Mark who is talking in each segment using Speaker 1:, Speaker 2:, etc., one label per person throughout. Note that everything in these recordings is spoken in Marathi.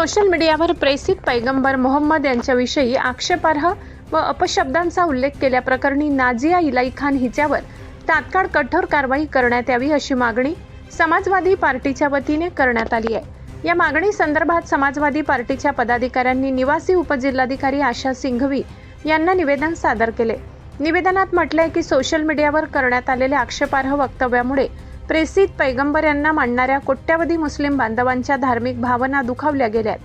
Speaker 1: सोशल मीडियावर प्रेसित पैगंबर मोहम्मद यांच्याविषयी आक्षेपार्ह व अपशब्दांचा उल्लेख केल्याप्रकरणी नाजिया इलाई खान हिच्यावर तात्काळ कठोर कारवाई करण्यात यावी अशी मागणी समाजवादी पार्टीच्या वतीने करण्यात आली आहे। या मागणी संदर्भात समाजवादी पार्टीच्या पदाधिकाऱ्यांनी निवासी उपजिल्हाधिकारी आशा सिंघवी यांना निवेदन सादर केले। निवेदनात म्हटले आहे की सोशल मीडियावर करण्यात आलेल्या आक्षेपार्ह वक्तव्यामुळे प्रेसित पैगंबर यांना मानणाऱ्या कोट्यावधी मुस्लिम बांधवांच्या धार्मिक भावना दुखावल्या गेल्यात।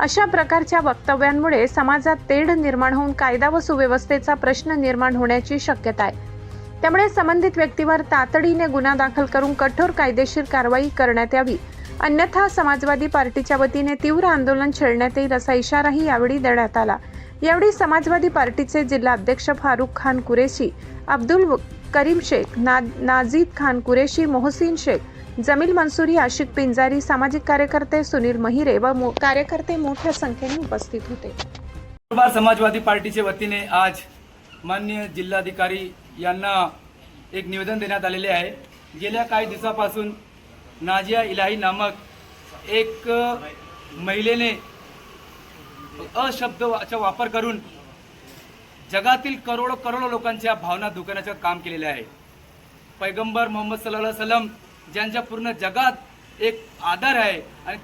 Speaker 1: अशा प्रकारच्या वक्तव्यांमुळे समाजात तेढ निर्माण होऊन कायदा व सुव्यवस्थेचा प्रश्न निर्माण होण्याची शक्यता आहे। त्यामुळे संबंधित व्यक्तीवर तातडीने गुन्हा दाखल करून कठोर कायदेशीर कारवाई करण्यात यावी, अन्यथा समाजवादी पार्टीच्या वतीने तीव्र आंदोलन छेडण्यात येईल असा इशाराही यावेळी देण्यात आला। यावेळी समाजवादी पार्टीचे जिल्हा अध्यक्ष फारुख खान कुरेशी, अब्दुल करीम शेख, नाजीद खान कुरेशी, मोहसिन शेख, जमील मंसूरी, आशिक पिंजारी, सामाजिक कार्यकर्ते सुनील महिरे व कार्यकर्ते मोठ्या संख्येने उपस्थित होते।
Speaker 2: समाजवादी पार्टीच्या वतीने आज माननीय जिल्हाधिकारी यांना एक निवेदन देण्यात आलेले आहे। गेल्या काही दिवसापासून नाजिया इलाही नामक एक महिलेने अशब्दाचा वापर करून जगातील करोडो लोकांच्या भावना दुखवण्याचं काम केलेले आहे। पैगंबर मोहम्मद सल्लल्लाहु अलैहि वसल्लम ज्यांच्या पूर्ण जगात एक आदर आहे आणि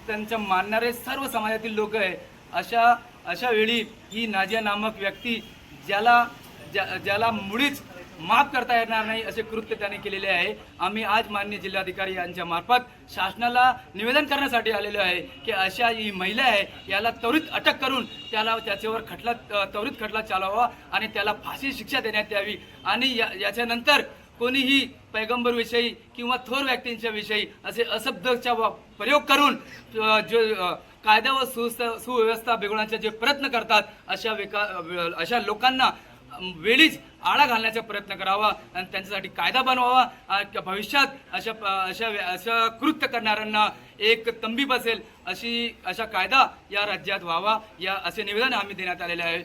Speaker 2: त्यांच्या मानणारे सर्व समाजातील लोक आहे, अशा वेळी ही नाजिया नामक व्यक्ती ज्याला मुळीच माफ करता येणार नाही असे कृत्य त्याने केलेले आहे। आम्ही आज माननीय जिल्हाधिकारी यांच्या मार्फत शासनाला निवेदन करण्यासाठी आलेलो आहे की अशा ही महिला आहे याला त्वरित अटक करून त्याच्यावर त्वरित खटला चालवावा आणि त्याला फाशी शिक्षा देण्यात यावी आणि याच्यानंतर कोणीही पैगंबर विषयी किंवा थोर व्यक्तींच्या विषयी असे अशब्दाचा प्रयोग करून जो कायदा व सुव्यवस्था बिघडवण्याचे जे प्रयत्न करतात अशा लोकांना वेळीच आळा घालण्याचा प्रयत्न करावा आणि त्यांच्यासाठी कायदा बनवावा। भविष्यात अशा कृत्य करणाऱ्यांना एक तंबी बसेल अशा कायदा या राज्यात व्हावा, असे निवेदन आम्ही देण्यात आलेले आहे।